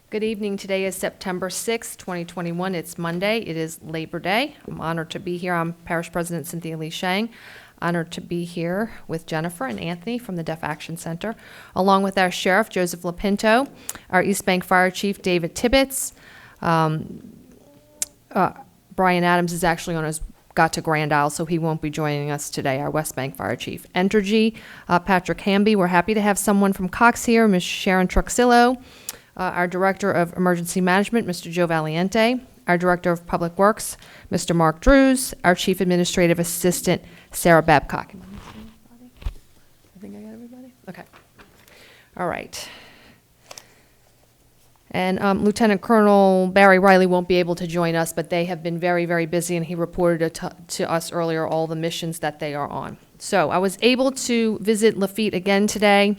Good evening. Today is September 6th, 2021. It's Monday. It is Labor Day. I'm honored to be here. I'm Parish President Cynthia Lee Shang. Honored to be here with Jennifer and Anthony from the Deaf Action Center, along with our Sheriff, Joseph Lapinto, our East Bank Fire Chief, David Tibbetts. Brian Adams is actually got to Grand Isle, so he won't be joining us today, our West Bank Fire Chief. Entergy, Patrick Hamby. We're happy to have someone from Cox here, Ms. Sharon Truxillo. Our Director of Emergency Management, Mr. Joe Valiente. Our Director of Public Works, Mr. Mark Drews. Our Chief Administrative Assistant, Sarah Babcock. Am I missing anybody? I think I got everybody? Okay. All right. And Lieutenant Colonel Barry Riley won't be able to join us, but they have been very, very busy, and he reported to us earlier all the missions that they are on. So I was able to visit Lafitte again today.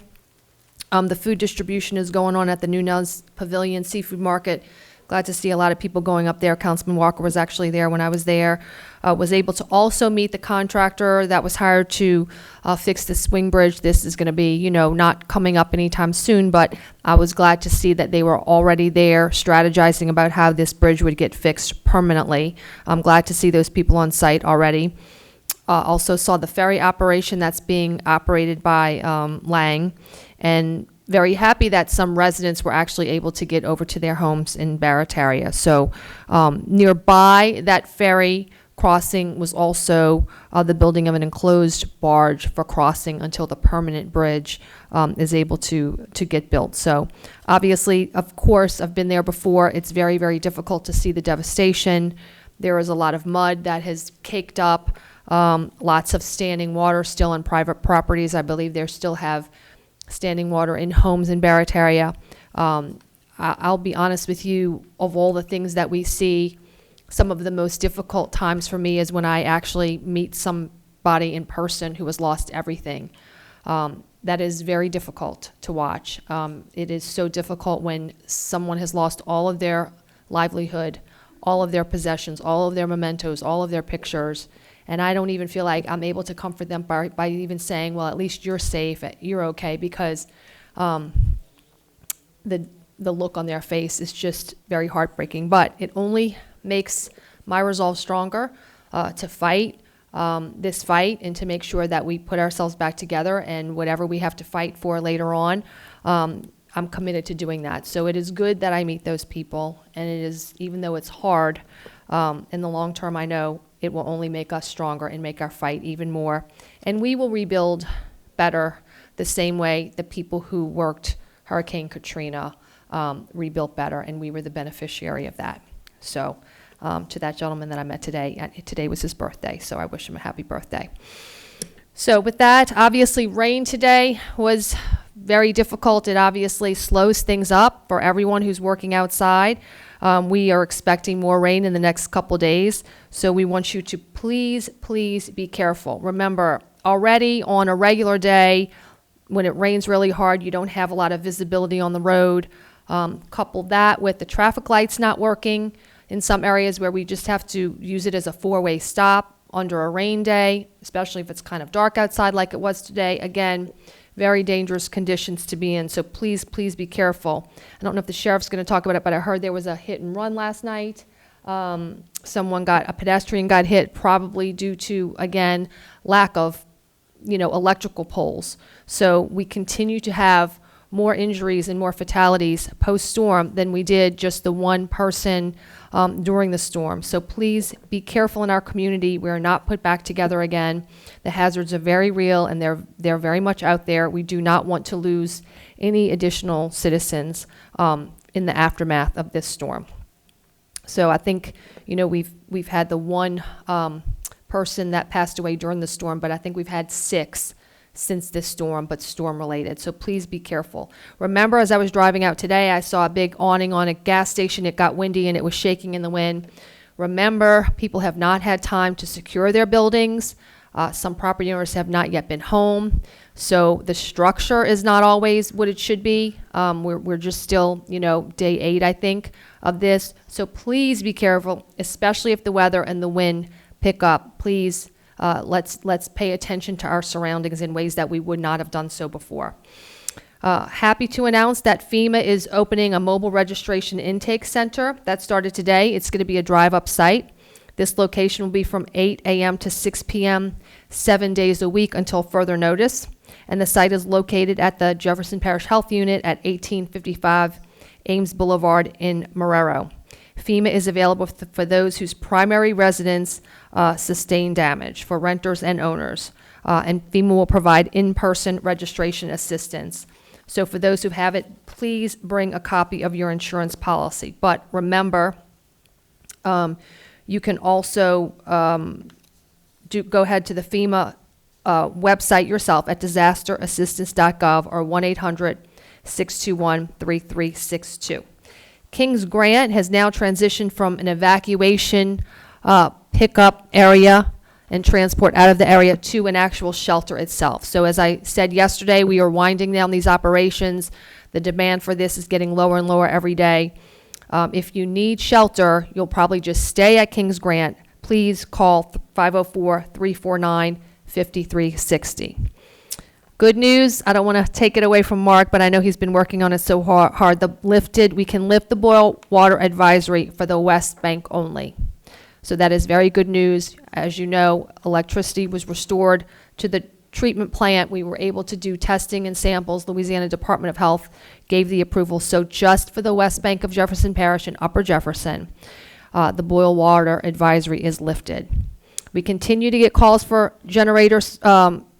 The food distribution is going on at the Nunez Pavilion Seafood Market. Glad to see a lot of people going up there. Councilman Walker was actually there when I was there. Was able to also meet the contractor that was hired to fix the swing bridge. This is going to be, not coming up anytime soon, but I was glad to see that they were already there strategizing about how this bridge would get fixed permanently. I'm glad to see those people on site already. Also saw the ferry operation that's being operated by Lang, and very happy that some residents were actually able to get over to their homes in Barataria. So nearby that ferry crossing was also the building of an enclosed barge for crossing until the permanent bridge is able to get built. So obviously, of course, I've been there before. It's very, very difficult to see the devastation. There is a lot of mud that has caked up. Lots of standing water still on private properties. I believe they still have standing water in homes in Barataria. I'll be honest with you, of all the things that we see, some of the most difficult times for me is when I actually meet somebody in person who has lost everything. That is very difficult to watch. It is so difficult when someone has lost all of their livelihood, all of their possessions, all of their mementos, all of their pictures. And I don't even feel like I'm able to comfort them by even saying, well, at least you're safe, you're okay, because the look on their face is just very heartbreaking. But it only makes my resolve stronger to fight this fight and to make sure that we put ourselves back together, and whatever we have to fight for later on, I'm committed to doing that. So it is good that I meet those people, and it is, even though it's hard, in the long term, I know it will only make us stronger and make our fight even more. And we will rebuild better the same way the people who worked Hurricane Katrina rebuilt better, and we were the beneficiary of that. So to that gentleman that I met today, today was his birthday, so I wish him a happy birthday. So with that, obviously rain today was very difficult. It obviously slows things up for everyone who's working outside. We are expecting more rain in the next couple days, so we want you to please be careful. Remember, already on a regular day, when it rains really hard, you don't have a lot of visibility on the road. Couple that with the traffic lights not working in some areas where we just have to use it as a four-way stop under a rain day, especially if it's kind of dark outside like it was today. Again, very dangerous conditions to be in, so please be careful. I don't know if the sheriff's going to talk about it, but I heard there was a hit and run last night. A pedestrian got hit, probably due to, again, lack of, electrical poles. So we continue to have more injuries and more fatalities post-storm than we did just the one person during the storm. So please be careful in our community. We're not put back together again. The hazards are very real, and they're very much out there. We do not want to lose any additional citizens in the aftermath of this storm. So I think, we've had the one person that passed away during the storm, but I think we've had 6 since this storm, but storm related. So please be careful. Remember, as I was driving out today, I saw a big awning on a gas station. It got windy and it was shaking in the wind. Remember, people have not had time to secure their buildings. Some property owners have not yet been home. So the structure is not always what it should be. We're just still, day 8, I think, of this. So please be careful, especially if the weather and the wind pick up. Please, let's pay attention to our surroundings in ways that we would not have done so before. Happy to announce that FEMA is opening a mobile registration intake center. That started today. It's going to be a drive-up site. This location will be from 8 a.m. to 6 p.m., 7 days a week until further notice. And the site is located at the Jefferson Parish Health Unit at 1855 Ames Boulevard in Marrero. FEMA is available for those whose primary residence sustained damage, for renters and owners. And FEMA will provide in-person registration assistance. So for those who have it, please bring a copy of your insurance policy. But remember, you can also go ahead to the FEMA website yourself at disasterassistance.gov or 1-800-621-3362. Kings Grant has now transitioned from an evacuation pickup area and transport out of the area to an actual shelter itself. So as I said yesterday, we are winding down these operations. The demand for this is getting lower and lower every day. If you need shelter, you'll probably just stay at Kings Grant. Please call 504-349-5360. Good news, I don't want to take it away from Mark, but I know he's been working on it so hard. We can lift the boil water advisory for the West Bank only. So that is very good news. As you know, electricity was restored to the treatment plant. We were able to do testing and samples. Louisiana Department of Health gave the approval. So just for the West Bank of Jefferson Parish and Upper Jefferson, the boil water advisory is lifted. We continue to get calls for generator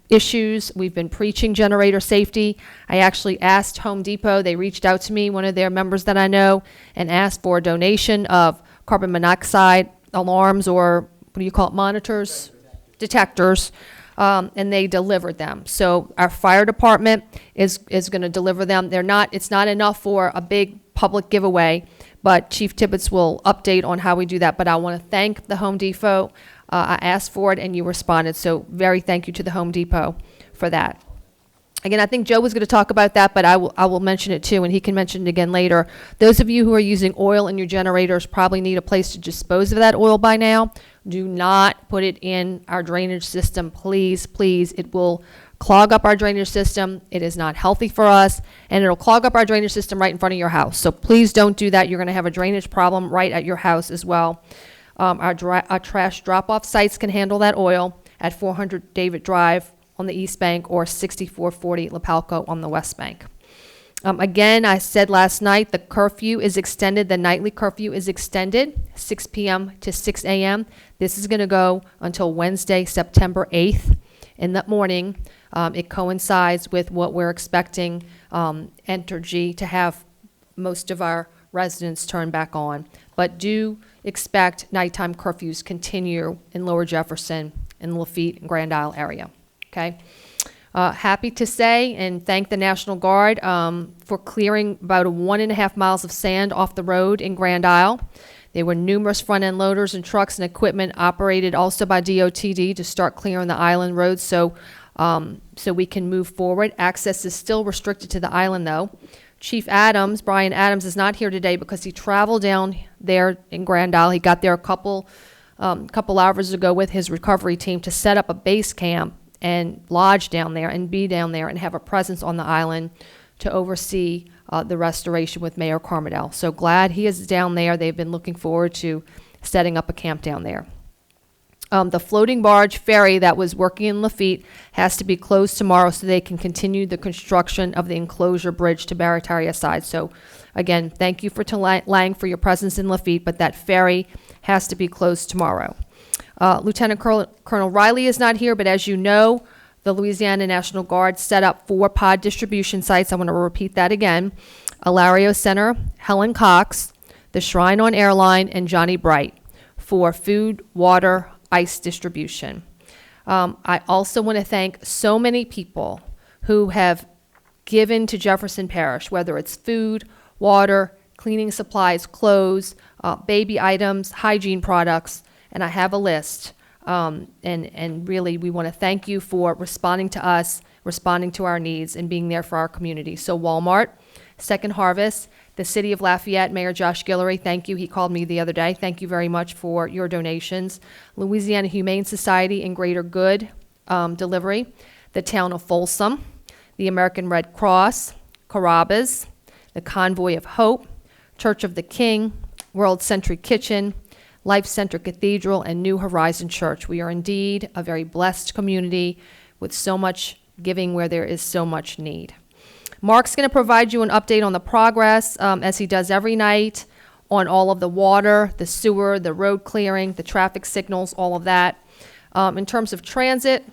issues. We've been preaching generator safety. I actually asked Home Depot, they reached out to me, one of their members that I know, and asked for a donation of carbon monoxide alarms, or what do you call it, monitors? Detectors. And they delivered them. So our fire department is going to deliver them. It's not enough for a big public giveaway, but Chief Tibbetts will update on how we do that. But I want to thank the Home Depot. I asked for it and you responded. So very thank you to the Home Depot for that. Again, I think Joe was going to talk about that, but I will mention it too, and he can mention it again later. Those of you who are using oil in your generators probably need a place to dispose of that oil by now. Do not put it in our drainage system, please, please. It will clog up our drainage system. It is not healthy for us, and it'll clog up our drainage system right in front of your house. So please don't do that. You're going to have a drainage problem right at your house as well. Our trash drop-off sites can handle that oil at 400 David Drive on the East Bank or 6440 Lapalco on the West Bank. Again, I said last night, the curfew is extended. The nightly curfew is extended, 6 p.m. to 6 a.m. This is going to go until Wednesday, September 8th in the morning. It coincides with what we're expecting Entergy to have most of our residents turn back on. But do expect nighttime curfews continue in Lower Jefferson, in Lafitte, and Grand Isle area. Okay. Happy to say and thank the National Guard for clearing about 1.5 miles of sand off the road in Grand Isle. There were numerous front-end loaders and trucks and equipment operated also by DOTD to start clearing the island roads so we can move forward. Access is still restricted to the island, though. Chief Adams, Brian Adams, is not here today because he traveled down there in Grand Isle. He got there a couple hours ago with his recovery team to set up a base camp and lodge down there and be down there and have a presence on the island to oversee the restoration with Mayor Carmodell. So glad he is down there. They've been looking forward to setting up a camp down there. The floating barge ferry that was working in Lafitte has to be closed tomorrow so they can continue the construction of the enclosure bridge to Barataria side. So again, thank you to Lang for your presence in Lafitte, but that ferry has to be closed tomorrow. Lieutenant Colonel Riley is not here, but as you know, the Louisiana National Guard set up 4 pod distribution sites. I want to repeat that again. Alario Center, Helen Cox, the Shrine on Airline, and Johnny Bright for food, water, ice distribution. I also want to thank so many people who have given to Jefferson Parish, whether it's food, water, cleaning supplies, clothes, baby items, hygiene products, and I have a list. And really, we want to thank you for responding to us, responding to our needs, and being there for our community. So Walmart, Second Harvest, the City of Lafayette, Mayor Josh Guillory, thank you. He called me the other day. Thank you very much for your donations. Louisiana Humane Society and Greater Good delivery, the Town of Folsom, the American Red Cross, Carrabba's, the Convoy of Hope, Church of the King, World Century Kitchen, Life Center Cathedral, and New Horizon Church. We are indeed a very blessed community with so much giving where there is so much need. Mark's going to provide you an update on the progress, as he does every night, on all of the water, the sewer, the road clearing, the traffic signals, all of that. In terms of transit,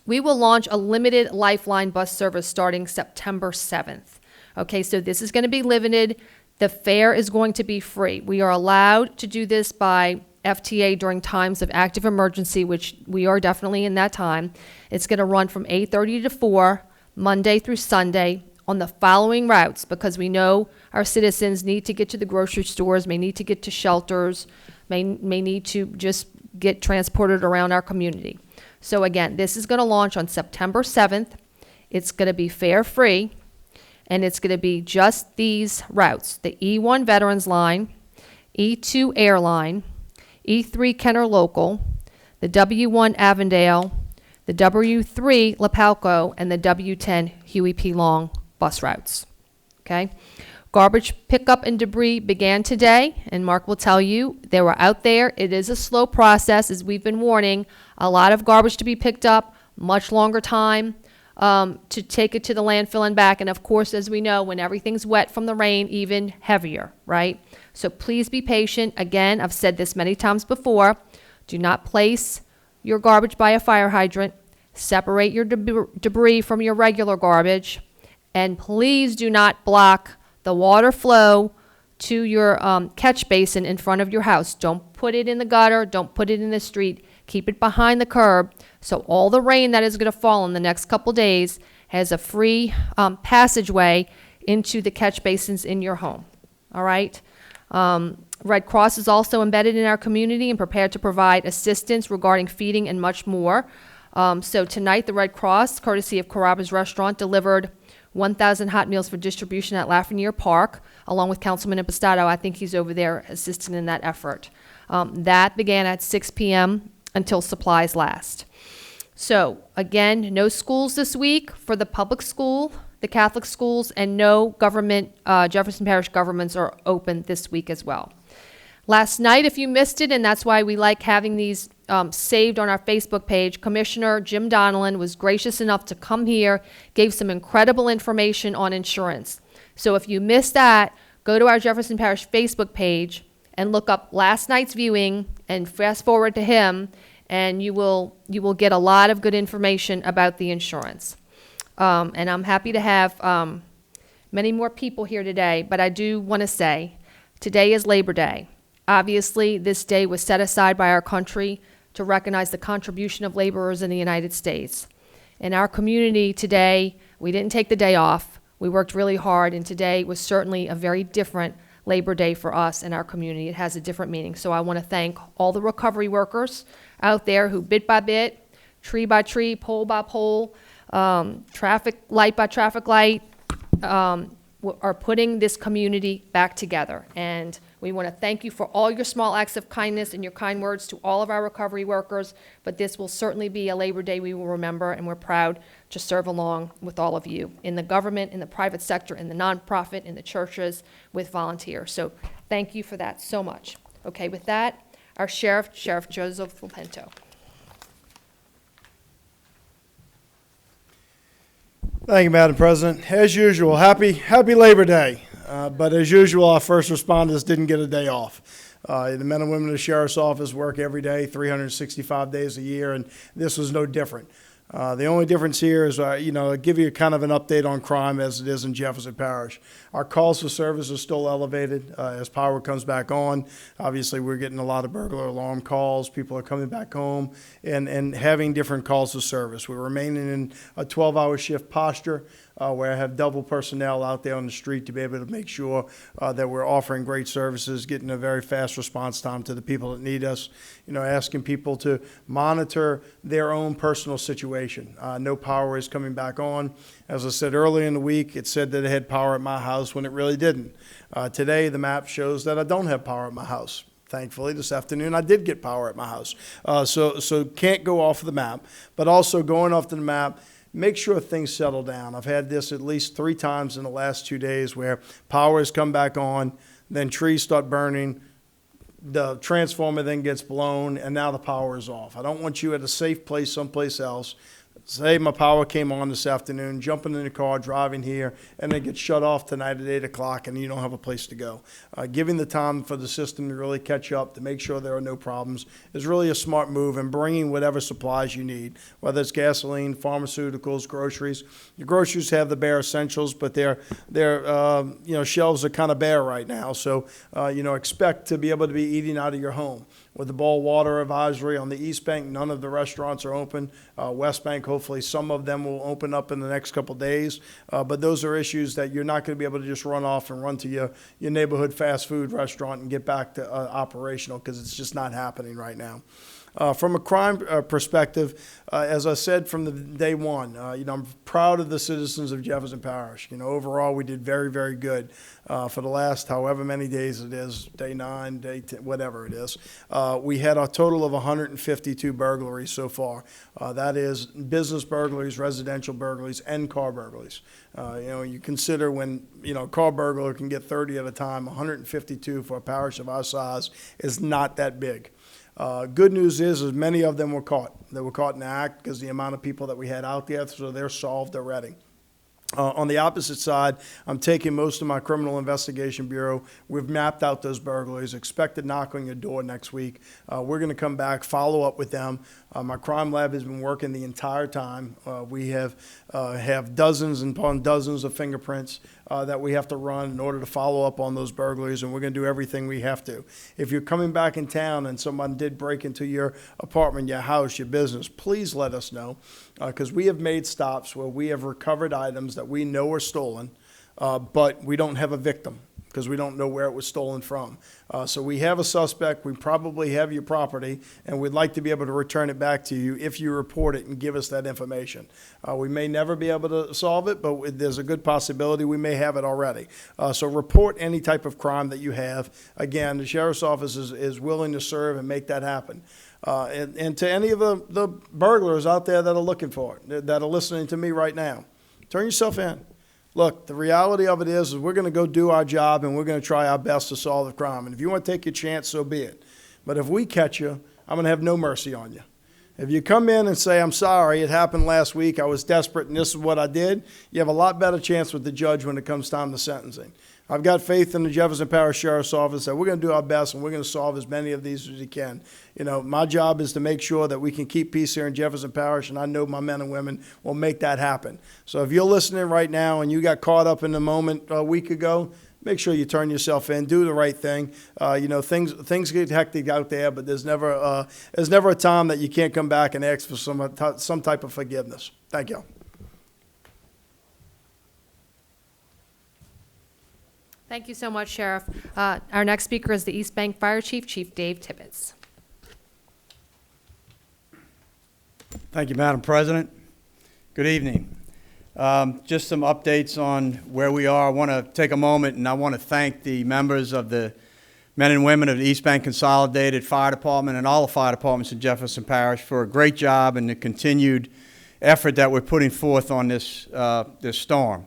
we will launch a limited Lifeline bus service starting September 7th. Okay, so this is going to be limited. The fare is going to be free. We are allowed to do this by FTA during times of active emergency, which we are definitely in that time. It's going to run from 8:30 to 4, Monday through Sunday, on the following routes, because we know our citizens need to get to the grocery stores, may need to get to shelters, may need to just get transported around our community. So again, this is going to launch on September 7th. It's going to be fare free, and it's going to be just these routes: the E1 Veterans Line, E2 Airline, E3 Kenner Local, the W1 Avondale, the W3 Lapalco, and the W10 Huey P. Long bus routes. Okay? Garbage pickup and debris began today, and Mark will tell you they were out there. It is a slow process, as we've been warning. A lot of garbage to be picked up, much longer time to take it to the landfill and back. And of course, as we know, when everything's wet from the rain, even heavier, right? So please be patient. Again, I've said this many times before. Do not place your garbage by a fire hydrant. Separate your debris from your regular garbage. And please do not block the water flow to your catch basin in front of your house. Don't put it in the gutter. Don't put it in the street. Keep it behind the curb, so all the rain that is going to fall in the next couple days has a free passageway into the catch basins in your home. All right? Red Cross is also embedded in our community and prepared to provide assistance regarding feeding and much more. So tonight, the Red Cross, courtesy of Carrabba's Restaurant, delivered 1,000 hot meals for distribution at Lafreniere Park, along with Councilman Impastato. I think he's over there assisting in that effort. That began at 6 p.m. until supplies last. So again, no schools this week for the public school, the Catholic schools, and no government, Jefferson Parish governments are open this week as well. Last night, if you missed it, and that's why we like having these saved on our Facebook page, Commissioner Jim Donnellan was gracious enough to come here, gave some incredible information on insurance. So if you missed that, go to our Jefferson Parish Facebook page and look up last night's viewing and fast forward to him, and you will get a lot of good information about the insurance. And I'm happy to have many more people here today, but I do want to say today is Labor Day. Obviously, this day was set aside by our country to recognize the contribution of laborers in the United States. In our community today, we didn't take the day off. We worked really hard, and today was certainly a very different Labor Day for us and our community. It has a different meaning. So I want to thank all the recovery workers out there who bit by bit, tree by tree, pole by pole, traffic light by traffic light, are putting this community back together. And we want to thank you for all your small acts of kindness and your kind words to all of our recovery workers. But this will certainly be a Labor Day we will remember, and we're proud to serve along with all of you in the government, in the private sector, in the nonprofit, in the churches, with volunteers. So thank you for that so much. Okay, with that, our Sheriff Joseph Lopento. Thank you, Madam President. As usual, happy Labor Day. But as usual, our first responders didn't get a day off. The men and women of the Sheriff's Office work every day, 365 days a year, and this was no different. The only difference here is, I'll give you kind of an update on crime as it is in Jefferson Parish. Our calls for service are still elevated as power comes back on. Obviously, we're getting a lot of burglar alarm calls. People are coming back home and having different calls for service. We're remaining in a 12-hour shift posture where I have double personnel out there on the street to be able to make sure that we're offering great services, getting a very fast response time to the people that need us, asking people to monitor their own personal situation. No power is coming back on. As I said earlier in the week, it said that it had power at my house when it really didn't. Today, the map shows that I don't have power at my house. Thankfully, this afternoon, I did get power at my house. So can't go off the map, but also going off the map, make sure things settle down. I've had this at least 3 times in the last 2 days where power has come back on, then trees start burning, the transformer then gets blown, and now the power is off. I don't want you at a safe place someplace else. Say my power came on this afternoon, jumping in the car, driving here, and it gets shut off tonight at 8 o'clock, and you don't have a place to go. Giving the time for the system to really catch up, to make sure there are no problems, is really a smart move, and bringing whatever supplies you need, whether it's gasoline, pharmaceuticals, groceries. Your groceries have the bare essentials, but their shelves are kind of bare right now, so expect to be able to be eating out of your home. With the boil water advisory on the East Bank, none of the restaurants are open. West Bank, hopefully some of them will open up in the next couple of days. But those are issues that you're not going to be able to just run off and run to your neighborhood fast food restaurant and get back to operational, because it's just not happening right now. From a crime perspective, as I said from the day one, I'm proud of the citizens of Jefferson Parish. Overall, we did very, very good for the last however many days it is, day 9, day 10, whatever it is. We had a total of 152 burglaries so far. That is business burglaries, residential burglaries, and car burglaries. You consider when, a car burglar can get 30 at a time, 152 for a parish of our size is not that big. Good news is many of them were caught. They were caught in the act because the amount of people that we had out there, so they're solved already. On the opposite side, I'm taking most of my criminal investigation bureau. We've mapped out those burglaries, expect to knock on your door next week. We're going to come back, follow up with them. My crime lab has been working the entire time. We have dozens upon dozens of fingerprints that we have to run in order to follow up on those burglaries, and we're going to do everything we have to. If you're coming back in town and someone did break into your apartment, your house, your business, please let us know, because we have made stops where we have recovered items that we know are stolen, but we don't have a victim because we don't know where it was stolen from. So we have a suspect, we probably have your property, and we'd like to be able to return it back to you if you report it and give us that information. We may never be able to solve it, but there's a good possibility we may have it already. So report any type of crime that you have. Again, the Sheriff's Office is willing to serve and make that happen. And to any of the burglars out there that are looking for it, that are listening to me right now, turn yourself in. Look, the reality of it is we're going to go do our job, and we're going to try our best to solve the crime. And if you want to take your chance, so be it. But if we catch you, I'm going to have no mercy on you. If you come in and say, I'm sorry, it happened last week, I was desperate, and this is what I did, you have a lot better chance with the judge when it comes time to sentencing. I've got faith in the Jefferson Parish Sheriff's Office that we're going to do our best, and we're going to solve as many of these as we can. My job is to make sure that we can keep peace here in Jefferson Parish, and I know my men and women will make that happen. So if you're listening right now and you got caught up in the moment a week ago, make sure you turn yourself in, do the right thing. Things get hectic out there, but there's never a time that you can't come back and ask for some type of forgiveness. Thank you. Thank you so much, Sheriff. Our next speaker is the East Bank Fire Chief, Chief Dave Tibbetts. Thank you, Madam President. Good evening. Just some updates on where we are. I want to take a moment and I want to thank the members of the men and women of the East Bank Consolidated Fire Department and all the fire departments in Jefferson Parish for a great job and the continued effort that we're putting forth on this storm.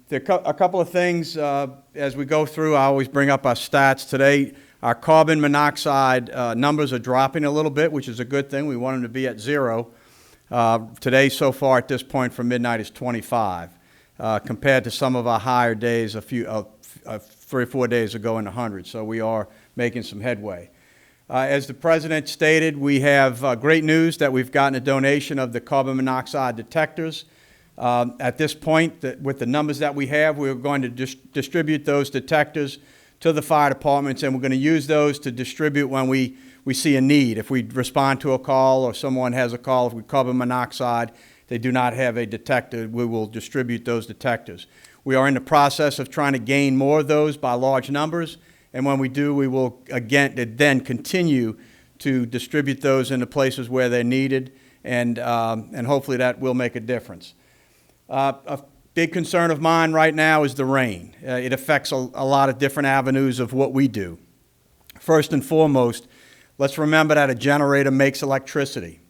There are a couple of things as we go through. I always bring up our stats. Today, our carbon monoxide numbers are dropping a little bit, which is a good thing. We want them to be at 0. Today, so far at this point from midnight, is 25, compared to some of our higher days 3 or 4 days ago in the hundreds. So we are making some headway. As the President stated, we have great news that we've gotten a donation of the carbon monoxide detectors. At this point, with the numbers that we have, we're going to distribute those detectors to the fire departments, and we're going to use those to distribute when we see a need. If we respond to a call or someone has a call with carbon monoxide, they do not have a detector, we will distribute those detectors. We are in the process of trying to gain more of those by large numbers, and when we do, we will then continue to distribute those into places where they're needed, and hopefully that will make a difference. A big concern of mine right now is the rain. It affects a lot of different avenues of what we do. First and foremost, let's remember that a generator makes electricity.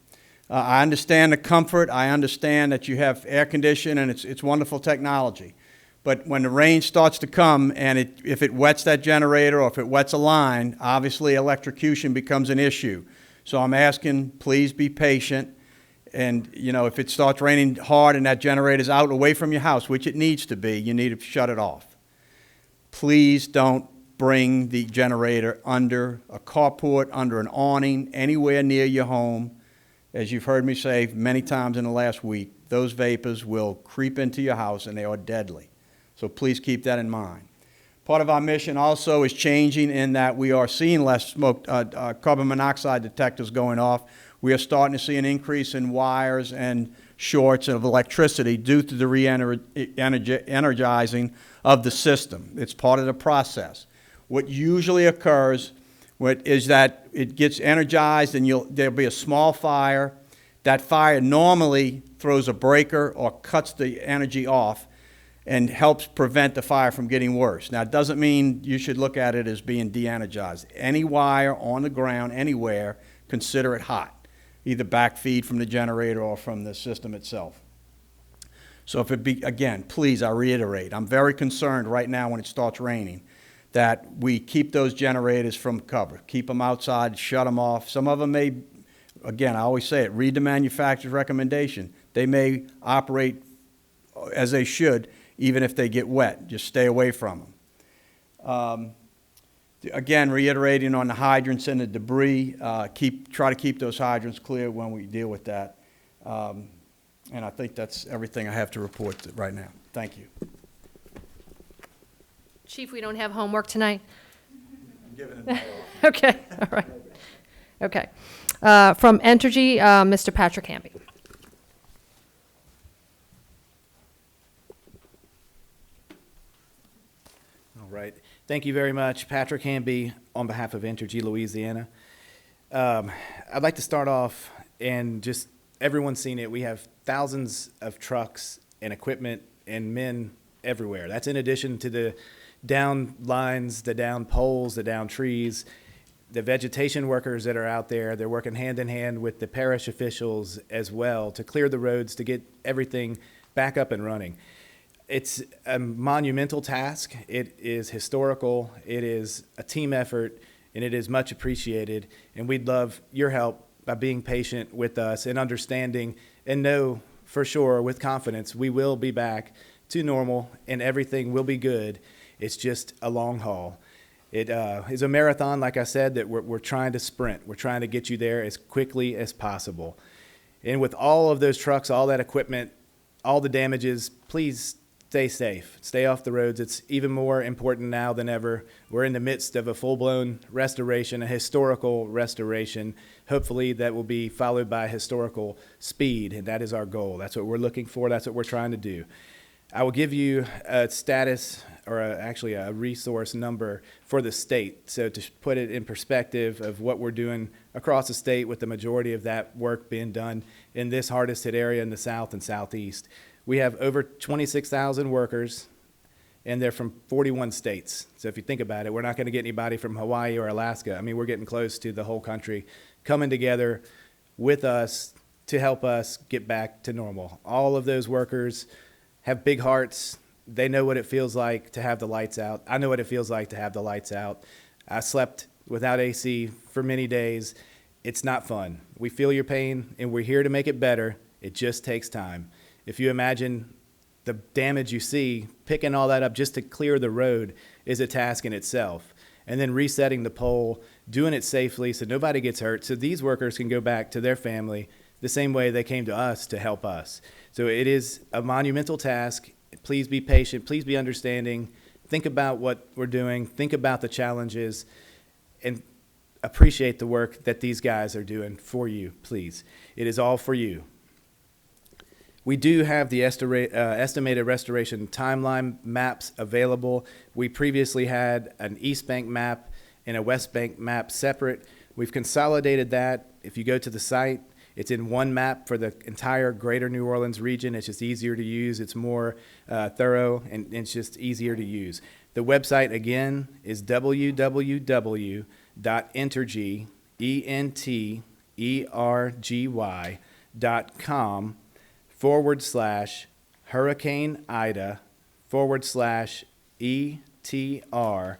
I understand the comfort. I understand that you have air conditioning, and it's wonderful technology. But when the rain starts to come and if it wets that generator or if it wets a line, obviously electrocution becomes an issue. So I'm asking, please be patient. And, you know, if it starts raining hard and that generator's out away from your house, which it needs to be, you need to shut it off. Please don't bring the generator under a carport, under an awning, anywhere near your home. As you've heard me say many times in the last week, those vapors will creep into your house and they are deadly. So please keep that in mind. Part of our mission also is changing in that we are seeing less smoke, carbon monoxide detectors going off. We are starting to see an increase in wires and shorts of electricity due to the re-energizing of the system. It's part of the process. What usually occurs is that it gets energized and there'll be a small fire. That fire normally throws a breaker or cuts the energy off and helps prevent the fire from getting worse. Now, it doesn't mean you should look at it as being de-energized. Any wire on the ground, anywhere, consider it hot, either backfeed from the generator or from the system itself. So if it be, again, please, I reiterate, I'm very concerned right now when it starts raining that we keep those generators from cover. Keep them outside, shut them off. Some of them may, again, I always say it, read the manufacturer's recommendation. They may operate as they should, even if they get wet. Just stay away from them. Again, reiterating on the hydrants and the debris, try to keep those hydrants clear when we deal with that. And I think that's everything I have to report right now. Thank you. Chief, we don't have homework tonight? I'm giving it Okay, all right. Okay. From Entergy, Mr. Patrick Hamby. All right. Thank you very much. Patrick Hamby on behalf of Entergy Louisiana. I'd like to start off, and just everyone's seen it. We have thousands of trucks and equipment and men everywhere. That's in addition to the down lines, the down poles, the down trees, the vegetation workers that are out there. They're working hand in hand with the parish officials as well to clear the roads, to get everything back up and running. It's a monumental task. It is historical. It is a team effort, and it is much appreciated. And we'd love your help by being patient with us and understanding, and know for sure with confidence we will be back to normal and everything will be good. It's just a long haul. It is a marathon, like I said, that we're trying to sprint. We're trying to get you there as quickly as possible. And with all of those trucks, all that equipment, all the damages, please stay safe. Stay off the roads. It's even more important now than ever. We're in the midst of a full-blown restoration, a historical restoration. Hopefully that will be followed by historical speed, and that is our goal. That's what we're looking for. That's what we're trying to do. I will give you a status, or actually a resource number for the state. So to put it in perspective of what we're doing across the state, with the majority of that work being done in this hardest hit area in the South and Southeast. We have over 26,000 workers, and they're from 41 states. So if you think about it, we're not going to get anybody from Hawaii or Alaska. I mean, we're getting close to the whole country coming together with us to help us get back to normal. All of those workers have big hearts. They know what it feels like to have the lights out. I know what it feels like to have the lights out. I slept without AC for many days. It's not fun. We feel your pain, and we're here to make it better. It just takes time. If you imagine the damage you see, picking all that up just to clear the road is a task in itself. And then resetting the pole, doing it safely so nobody gets hurt, so these workers can go back to their family the same way they came to us to help us. So it is a monumental task. Please be patient. Please be understanding. Think about what we're doing. Think about the challenges, and appreciate the work that these guys are doing for you, please. It is all for you. We do have the estimated restoration timeline maps available. We previously had an East Bank map and a West Bank map separate. We've consolidated that. If you go to the site, it's in one map for the entire greater New Orleans region. It's just easier to use. It's more thorough, and it's just easier to use. The website, again, is www.entergy, ENTERGY, FEMA.com/Hurricane Ida/ETR/.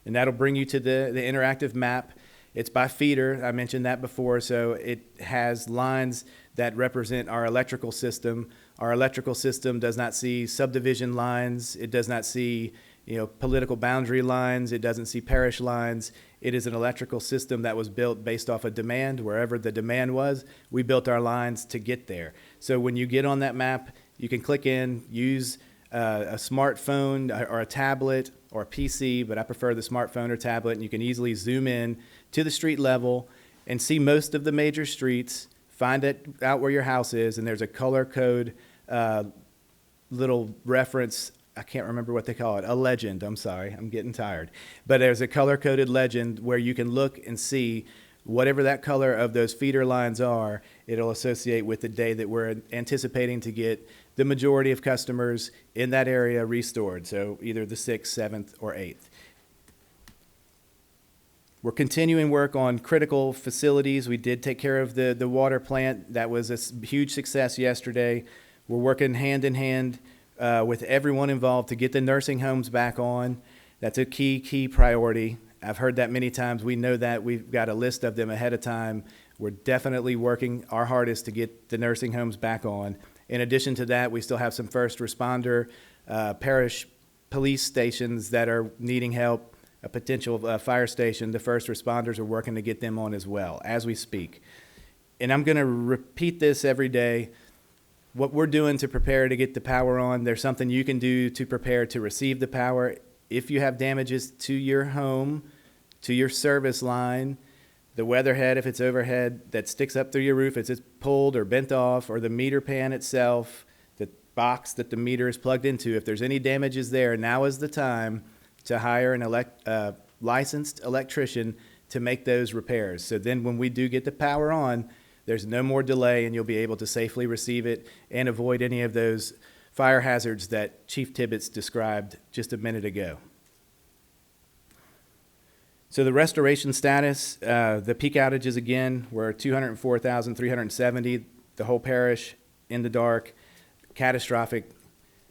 And that'll bring you to the interactive map. It's by feeder. I mentioned that before. So it has lines that represent our electrical system. Our electrical system does not see subdivision lines. It does not see, political boundary lines. It doesn't see parish lines. It is an electrical system that was built based off of demand. Wherever the demand was, we built our lines to get there. So when you get on that map, you can click in, use a smartphone or a tablet or a PC, but I prefer the smartphone or tablet, and you can easily zoom in to the street level and see most of the major streets, find out where your house is, and there's a color code little reference. I can't remember what they call it, a legend. I'm sorry, I'm getting tired. But there's a color-coded legend where you can look and see whatever that color of those feeder lines are, it'll associate with the day that we're anticipating to get the majority of customers in that area restored, so either the 6th, 7th, or 8th. We're continuing work on critical facilities. We did take care of the water plant. That was a huge success yesterday. We're working hand in hand with everyone involved to get the nursing homes back on. That's a key priority. I've heard that many times. We know that. We've got a list of them ahead of time. We're definitely working our hardest to get the nursing homes back on. In addition to that, we still have some first responder, parish police stations that are needing help, a potential fire station. The first responders are working to get them on as well as we speak. And I'm going to repeat this every day. What we're doing to prepare to get the power on, there's something you can do to prepare to receive the power. If you have damages to your home, to your service line, the weatherhead, if it's overhead, that sticks up through your roof, if it's pulled or bent off, or the meter pan itself, the box that the meter is plugged into, if there's any damages there, now is the time to hire an licensed electrician to make those repairs. So then when we do get the power on, there's no more delay, and you'll be able to safely receive it and avoid any of those fire hazards that Chief Tibbetts described just a minute ago. So the restoration status, the peak outages again were 204,370, the whole parish in the dark, catastrophic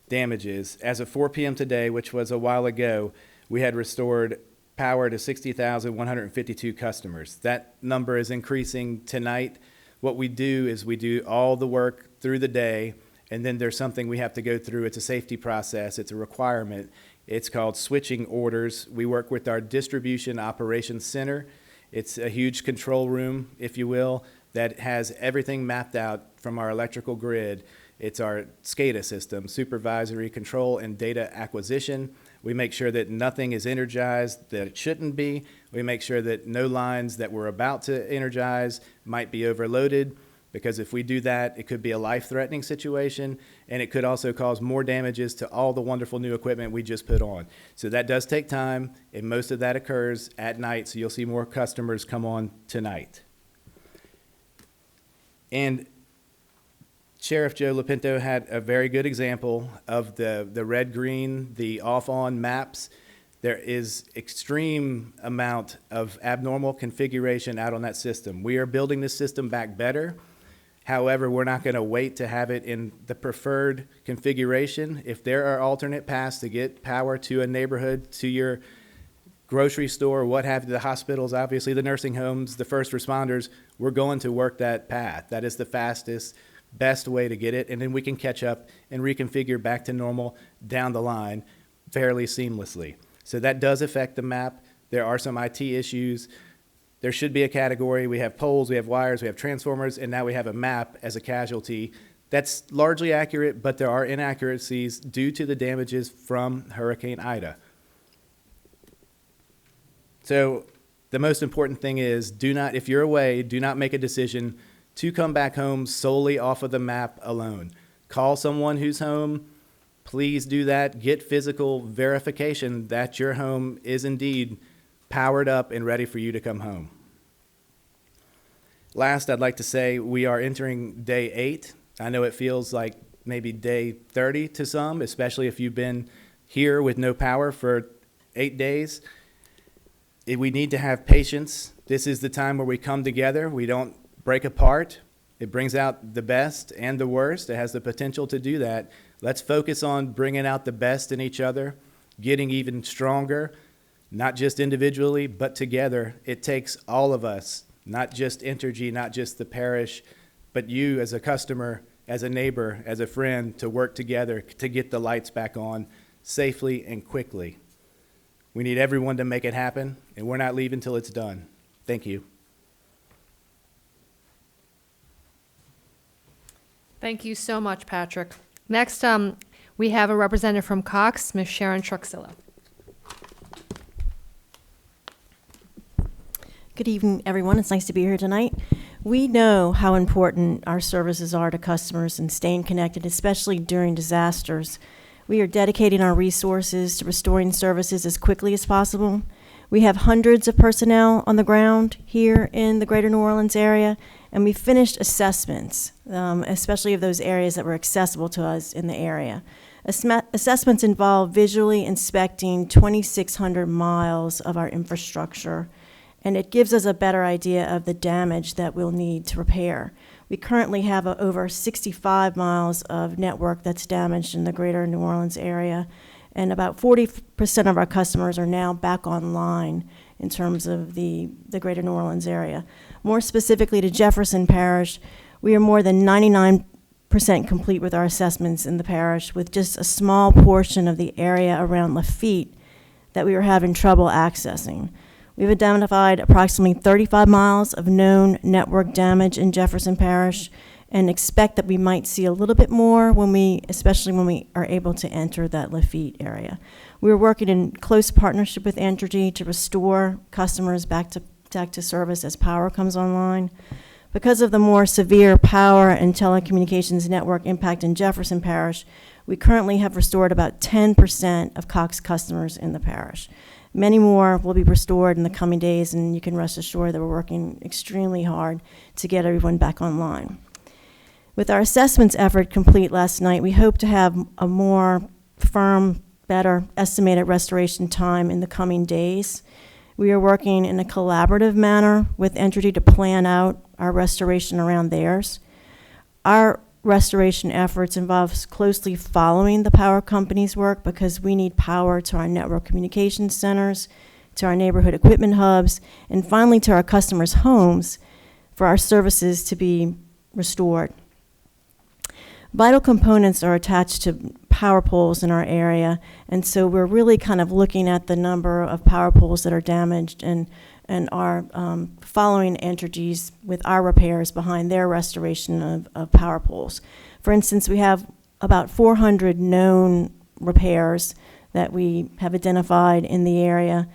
damages. As of 4 p.m. today, which was a while ago, we had restored power to 60,152 customers. That number is increasing tonight. What we do is we do all the work through the day, and then there's something we have to go through. It's a safety process. It's a requirement. It's called switching orders. We work with our distribution operations center. It's a huge control room, if you will, that has everything mapped out from our electrical grid. It's our SCADA system, supervisory control and data acquisition. We make sure that nothing is energized that it shouldn't be. We make sure that no lines that we're about to energize might be overloaded, because if we do that, it could be a life-threatening situation, and it could also cause more damages to all the wonderful new equipment we just put on. So that does take time, and most of that occurs at night, so you'll see more customers come on tonight. And Sheriff Joe Lopinto had a very good example of the red-green, the off-on maps. There is extreme amount of abnormal configuration out on that system. We are building this system back better. However, we're not going to wait to have it in the preferred configuration. If there are alternate paths to get power to a neighborhood, to your grocery store, what have you, the hospitals, obviously the nursing homes, the first responders, we're going to work that path. That is the fastest, best way to get it, and then we can catch up and reconfigure back to normal down the line fairly seamlessly. So that does affect the map. There are some IT issues. There should be a category. We have poles, we have wires, we have transformers, and now we have a map as a casualty. That's largely accurate, but there are inaccuracies due to the damages from Hurricane Ida. So the most important thing is, if you're away, do not make a decision to come back home solely off of the map alone. Call someone who's home. Please do that. Get physical verification that your home is indeed powered up and ready for you to come home. Last, I'd like to say we are entering day 8. I know it feels like maybe day 30 to some, especially if you've been here with no power for 8 days. We need to have patience. This is the time where we come together. We don't break apart. It brings out the best and the worst. It has the potential to do that. Let's focus on bringing out the best in each other, getting even stronger, not just individually, but together. It takes all of us, not just Entergy, not just the parish, but you as a customer, as a neighbor, as a friend, to work together to get the lights back on safely and quickly. We need everyone to make it happen, and we're not leaving till it's done. Thank you. Thank you so much, Patrick. Next, we have a representative from Cox, Ms. Sharon Truxillo. Good evening, everyone. It's nice to be here tonight. We know how important our services are to customers and staying connected, especially during disasters. We are dedicating our resources to restoring services as quickly as possible. We have hundreds of personnel on the ground here in the greater New Orleans area, and we finished assessments, especially of those areas that were accessible to us in the area. Assessments involve visually inspecting 2,600 miles of our infrastructure, and it gives us a better idea of the damage that we'll need to repair. We currently have over 65 miles of network that's damaged in the greater New Orleans area, and about 40% of our customers are now back online in terms of the greater New Orleans area. More specifically to Jefferson Parish, we are more than 99% complete with our assessments in the parish, with just a small portion of the area around Lafitte that we were having trouble accessing. We've identified approximately 35 miles of known network damage in Jefferson Parish and expect that we might see a little bit more especially when we are able to enter that Lafitte area. We're working in close partnership with Entergy to restore customers back to service as power comes online. Because of the more severe power and telecommunications network impact in Jefferson Parish, we currently have restored about 10% of Cox customers in the parish. Many more will be restored in the coming days, and you can rest assured that we're working extremely hard to get everyone back online. With our assessments effort complete last night, we hope to have a more firm, better estimated restoration time in the coming days. We are working in a collaborative manner with Entergy to plan out our restoration around theirs. Our restoration efforts involves closely following the power company's work because we need power to our network communications centers, to our neighborhood equipment hubs, and finally to our customers' homes for our services to be restored. Vital components are attached to power poles in our area, and so we're really kind of looking at the number of power poles that are damaged and are following Entergy's with our repairs behind their restoration of power poles. For instance, we have about 400 known repairs that we have identified in the area,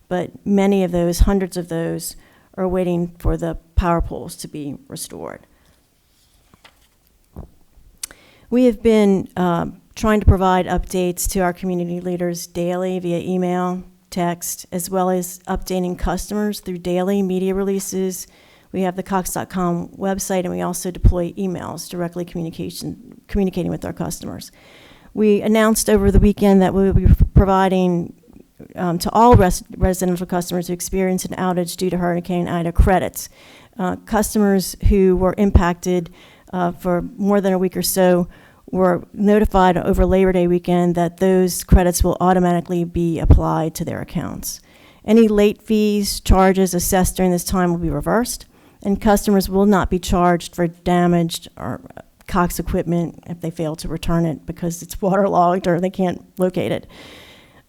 but many of those, hundreds of those, are waiting for the power poles to be restored. We have been trying to provide updates to our community leaders daily via email, text, as well as updating customers through daily media releases. We have the Cox.com website, and we also deploy emails directly communicating with our customers. We announced over the weekend that we will be providing to all residential customers who experience an outage due to Hurricane Ida credits. Customers who were impacted for more than a week or so were notified over Labor Day weekend that those credits will automatically be applied to their accounts. Any late fees, charges assessed during this time will be reversed, and customers will not be charged for damaged or Cox equipment if they fail to return it because it's waterlogged or they can't locate it.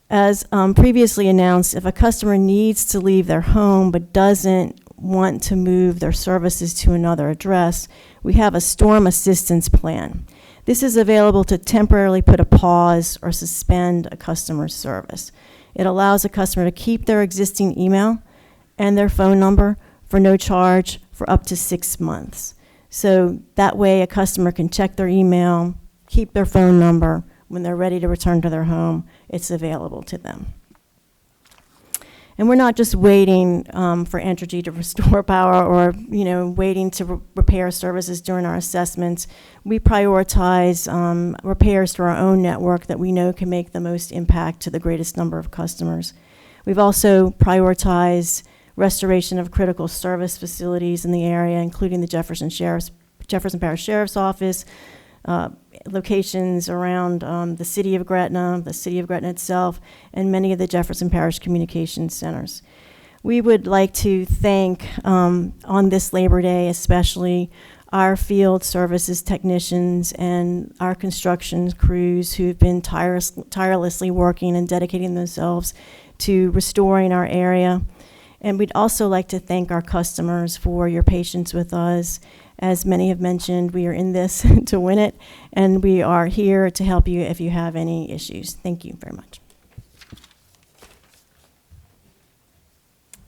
As previously announced, if a customer needs to leave their home but doesn't want to move their services to another address, we have a storm assistance plan. This is available to temporarily put a pause or suspend a customer's service. It allows a customer to keep their existing email and their phone number for no charge for up to 6 months. So that way a customer can check their email, keep their phone number. When they're ready to return to their home, it's available to them. And we're not just waiting for Entergy to restore power or, waiting to repair services during our assessments. We prioritize repairs to our own network that we know can make the most impact to the greatest number of customers. We've also prioritized restoration of critical service facilities in the area, including the Jefferson Jefferson Parish Sheriff's Office, locations around the city of Gretna itself, and many of the Jefferson Parish Communications Centers. We would like to thank, on this Labor Day especially, our field services technicians and our construction crews who've been tirelessly working and dedicating themselves to restoring our area. And we'd also like to thank our customers for your patience with us. As many have mentioned, we are in this to win it, and we are here to help you if you have any issues. Thank you very much.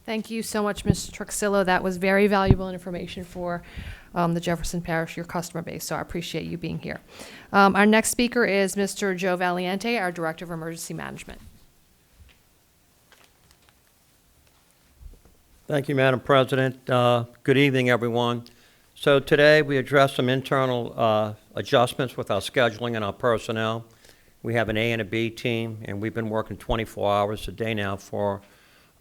Thank you so much, Ms. Truxillo. That was very valuable information for the Jefferson Parish, your customer base, so I appreciate you being here. Our next speaker is Mr. Joe Valiente, our Director of Emergency Management. Thank you, Madam President. Good evening, everyone. So today we addressed some internal adjustments with our scheduling and our personnel. We have an A and a B team, and we've been working 24 hours a day now for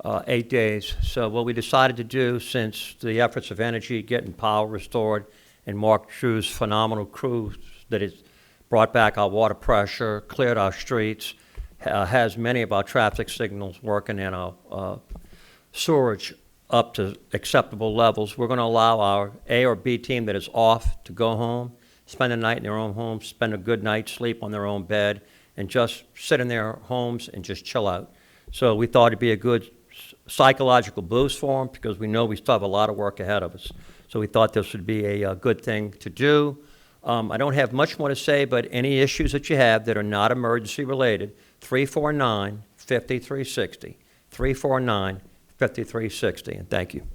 8 days. So what we decided to do, since the efforts of Entergy getting power restored and Mark Drew's phenomenal crew that has brought back our water pressure, cleared our streets, has many of our traffic signals working, and our sewerage up to acceptable levels, we're going to allow our A or B team that is off to go home, spend the night in their own homes, spend a good night's sleep on their own bed, and just sit in their homes and just chill out. So we thought it'd be a good psychological boost for them, because we know we still have a lot of work ahead of us. So we thought this would be a good thing to do. I don't have much more to say, but any issues that you have that are not emergency related, 349-5360, 349-5360, and thank you.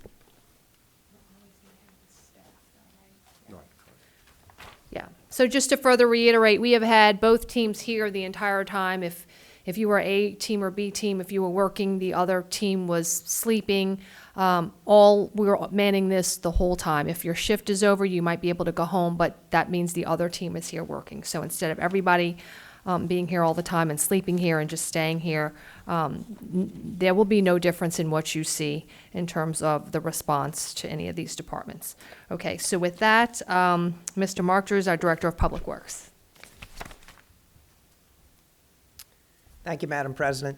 Yeah, so just to further reiterate, we have had both teams here the entire time. If you were A team or B team, if you were working, the other team was sleeping. We were manning this the whole time. If your shift is over, you might be able to go home, but that means the other team is here working. So instead of everybody being here all the time and sleeping here and just staying here, there will be no difference in what you see in terms of the response to any of these departments. Okay, so with that, Mr. Mark Drew is our Director of Public Works. Thank you, Madam President.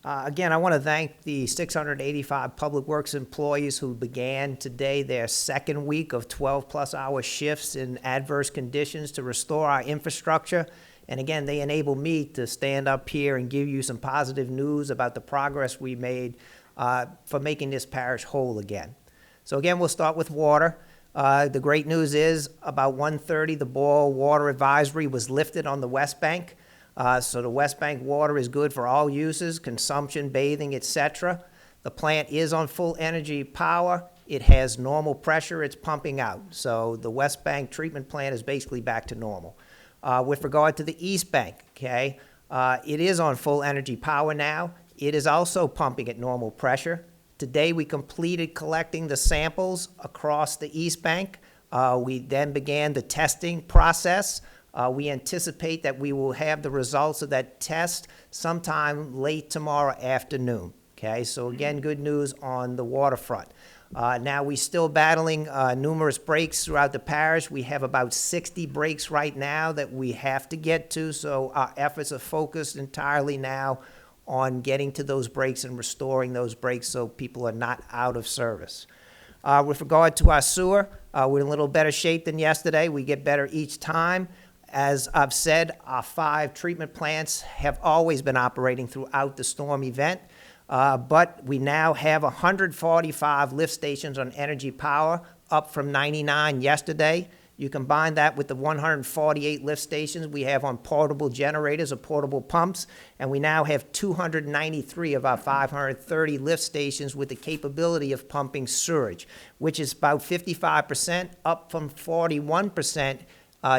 Again, I want to thank the 685 Public Works employees who began today their second week of 12-plus hour shifts in adverse conditions to restore our infrastructure. And again, they enable me to stand up here and give you some positive news about the progress we made for making this parish whole again. So again, we'll start with water. The great news is about 1:30, the boil water advisory was lifted on the West Bank. So the West Bank water is good for all uses, consumption, bathing, etc. The plant is on full energy power. It has normal pressure it's pumping out. So the West Bank treatment plant is basically back to normal. With regard to the East Bank, okay, it is on full energy power now. It is also pumping at normal pressure. Today we completed collecting the samples across the East Bank. We then began the testing process. We anticipate that we will have the results of that test sometime late tomorrow afternoon. Okay, so again, good news on the waterfront. Now, we're still battling numerous breaks throughout the parish. We have about 60 breaks right now that we have to get to, so our efforts are focused entirely now on getting to those breaks and restoring those breaks so people are not out of service. With regard to our sewer, we're in a little better shape than yesterday. We get better each time. As I've said, our 5 treatment plants have always been operating throughout the storm event, but we now have 145 lift stations on energy power, up from 99 yesterday. You combine that with the 148 lift stations we have on portable generators or portable pumps, and we now have 293 of our 530 lift stations with the capability of pumping sewage, which is about 55%, up from 41%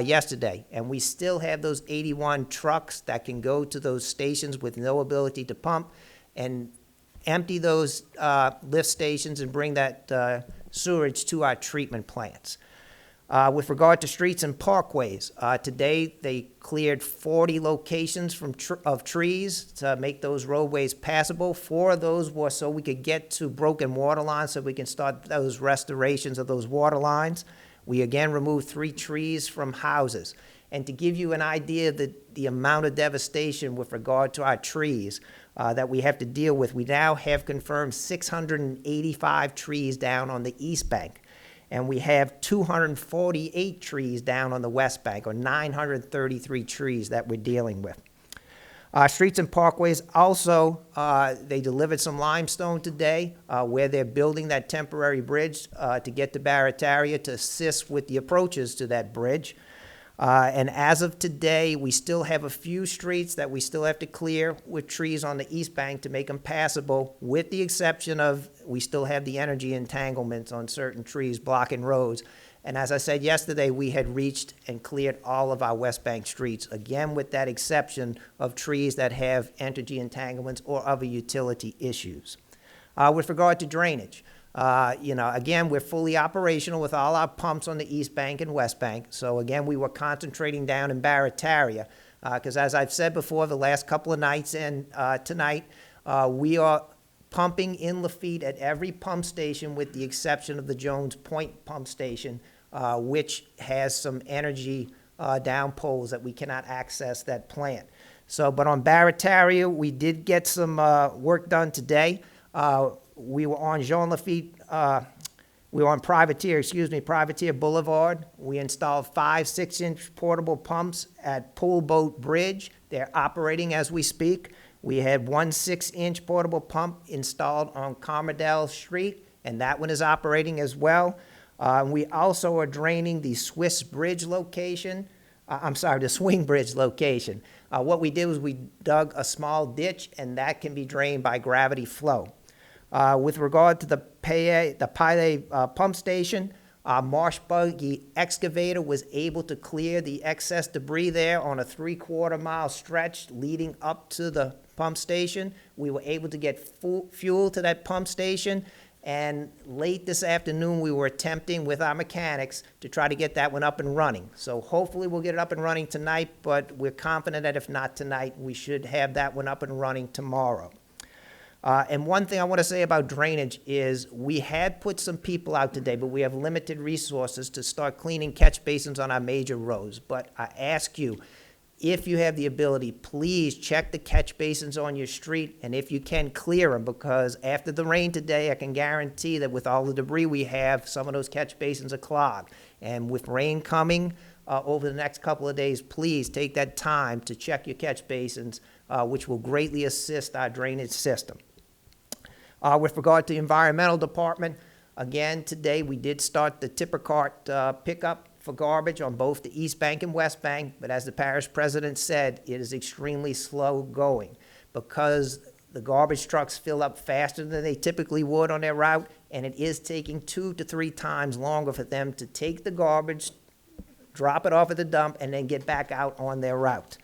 yesterday. And we still have those 81 trucks that can go to those stations with no ability to pump and empty those lift stations and bring that sewage to our treatment plants. With regard to streets and parkways, today they cleared 40 locations of trees to make those roadways passable. 4 of those were so we could get to broken water lines so we can start those restorations of those water lines. We again removed 3 trees from houses. And to give you an idea of the amount of devastation with regard to our trees that we have to deal with, we now have confirmed 685 trees down on the East Bank. And we have 248 trees down on the West Bank, or 933 trees that we're dealing with. Streets and parkways also, they delivered some limestone today where they're building that temporary bridge to get to Barataria to assist with the approaches to that bridge. And as of today, we still have a few streets that we still have to clear with trees on the East Bank to make them passable, with the exception of we still have the energy entanglements on certain trees blocking roads. And as I said yesterday, we had reached and cleared all of our West Bank streets, again with that exception of trees that have Entergy entanglements or other utility issues. With regard to drainage, again, we're fully operational with all our pumps on the East Bank and West Bank. So again, we were concentrating down in Barataria because as I've said before, the last couple of nights and tonight, we are pumping in Lafitte at every pump station with the exception of the Jones Point pump station, which has some energy down poles that we cannot access that plant. So, but on Barataria, we did get some work done today. We were on Jean Lafitte, we were on Privateer Boulevard. We installed 5 6-inch portable pumps at Pool Boat Bridge. They're operating as we speak. We had 1 6-inch portable pump installed on Carmardell Street, and that one is operating as well. We also are draining the Swiss Bridge location. The Swing Bridge location. What we did was we dug a small ditch, and that can be drained by gravity flow. With regard to the Paille pump station, Marsh Buggy excavator was able to clear the excess debris there on a 3/4 mile stretch leading up to the pump station. We were able to get fuel to that pump station, and late this afternoon we were attempting with our mechanics to try to get that one up and running. So hopefully we'll get it up and running tonight, but we're confident that if not tonight, we should have that one up and running tomorrow. And one thing I want to say about drainage is we had put some people out today, but we have limited resources to start cleaning catch basins on our major roads. But I ask you, if you have the ability, please check the catch basins on your street, and if you can, clear them, because after the rain today, I can guarantee that with all the debris we have, some of those catch basins are clogged. And with rain coming over the next couple of days, please take that time to check your catch basins, which will greatly assist our drainage system. With regard to the environmental department, again, today we did start the tipper cart pickup for garbage on both the East Bank and West Bank, but as the parish president said, it is extremely slow going because the garbage trucks fill up faster than they typically would on their route, and it is taking 2 to 3 times longer for them to take the garbage, drop it off at the dump, and then get back out on their route.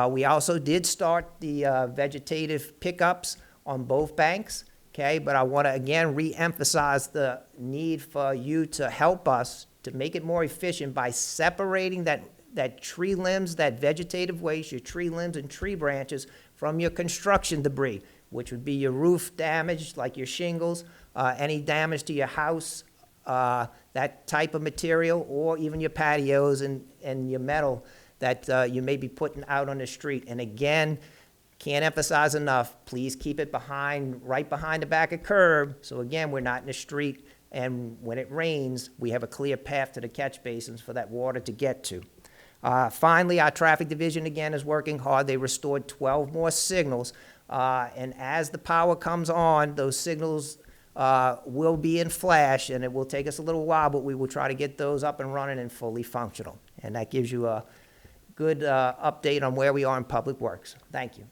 We also did start the vegetative pickups on both banks. Okay, but I want to again re-emphasize the need for you to help us to make it more efficient by separating that tree limbs, that vegetative waste, your tree limbs and tree branches from your construction debris, which would be your roof damage, like your shingles, any damage to your house, that type of material, or even your patios and your metal that you may be putting out on the street. And again, can't emphasize enough, please keep it right behind the back of curb. So again, we're not in the street, and when it rains, we have a clear path to the catch basins for that water to get to. Finally, our traffic division again is working hard. They restored 12 more signals, and as the power comes on, those signals will be in flash, and it will take us a little while, but we will try to get those up and running and fully functional. And that gives you a good update on where we are in public works. Thank you.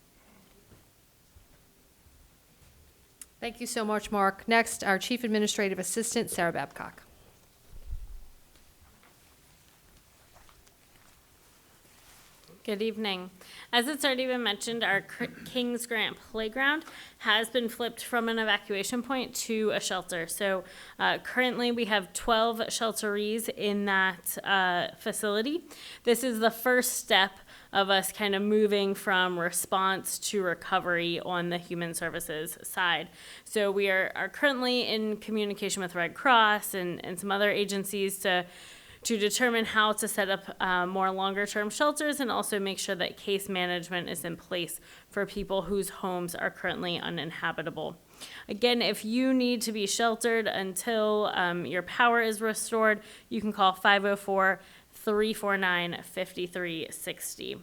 Thank you so much, Mark. Next, our Chief Administrative Assistant, Sarah Babcock. Good evening. As it's already been mentioned, our Kings Grant Playground has been flipped from an evacuation point to a shelter. So currently we have 12 shelterees in that facility. This is the first step of us kind of moving from response to recovery on the human services side. So we are currently in communication with Red Cross and some other agencies to to determine how to set up more longer-term shelters and also make sure that case management is in place for people whose homes are currently uninhabitable. Again, if you need to be sheltered until your power is restored, you can call 504-349-5360.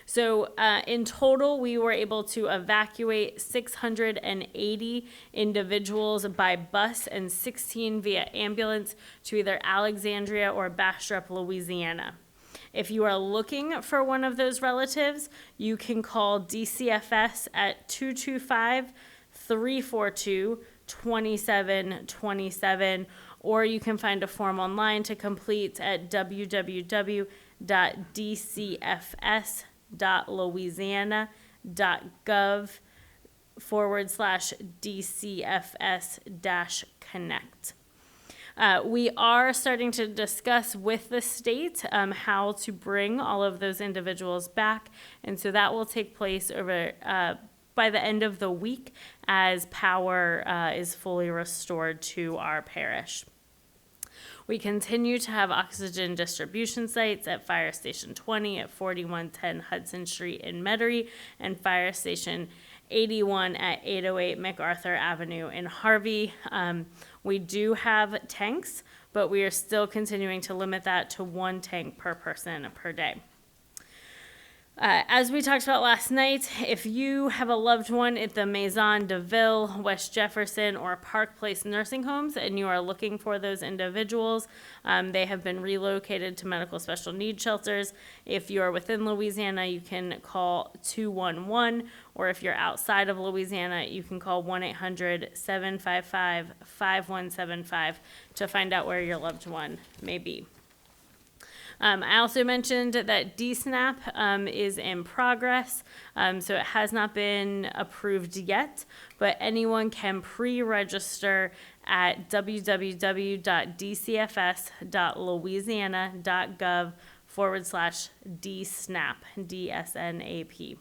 So in total, we were able to evacuate 680 individuals by bus and 16 via ambulance to either Alexandria or Bastrop, Louisiana. If you are looking for one of those relatives, you can call DCFS at 225-342-2727, or you can find a form online to complete at www.dcfs.louisiana.gov/DCFS-connect. We are starting to discuss with the state how to bring all of those individuals back, and so that will take place over by the end of the week as power is fully restored to our parish. We continue to have oxygen distribution sites at Fire Station 20 at 4110 Hudson Street in Metairie and Fire Station 81 at 808 MacArthur Avenue in Harvey. We do have tanks, but we are still continuing to limit that to 1 tank per person per day. As we talked about last night, if you have a loved one at the Maison de Ville, West Jefferson, or Park Place nursing homes, and you are looking for those individuals, they have been relocated to medical special needs shelters. If you are within Louisiana, you can call 211, or if you're outside of Louisiana, you can call 1-800-755-5175 to find out where your loved one may be. I also mentioned that DSNAP is in progress, so it has not been approved yet, but anyone can pre-register at www.dcfs.louisiana.gov/DSNAP, DSNAP.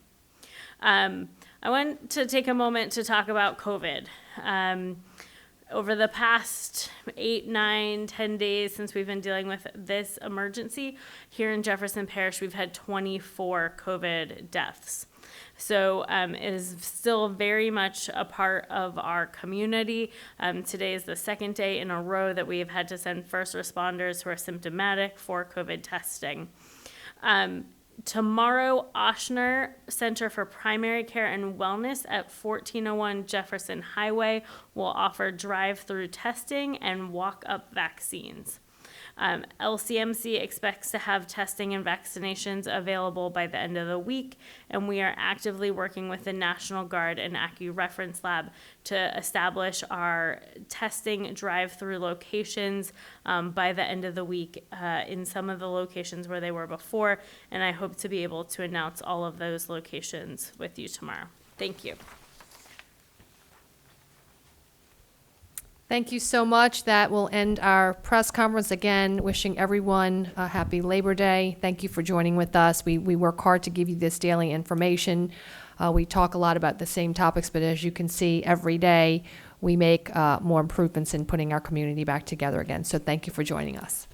I want to take a moment to talk about COVID. Over the past 8, 9, 10 days since we've been dealing with this emergency, here in Jefferson Parish, we've had 24 COVID deaths. So it is still very much a part of our community. Today is the second day in a row that we have had to send first responders who are symptomatic for COVID testing. Tomorrow, Ochsner Center for Primary Care and Wellness at 1401 Jefferson Highway will offer drive-through testing and walk-up vaccines. LCMC expects to have testing and vaccinations available by the end of the week, and we are actively working with the National Guard and AccuReference Lab to establish our testing drive-through locations by the end of the week in some of the locations where they were before, and I hope to be able to announce all of those locations with you tomorrow. Thank you. Thank you so much. That will end our press conference. Again, wishing everyone a happy Labor Day. Thank you for joining with us. We work hard to give you this daily information. We talk a lot about the same topics, but as you can see, every day we make more improvements in putting our community back together again. So thank you for joining us.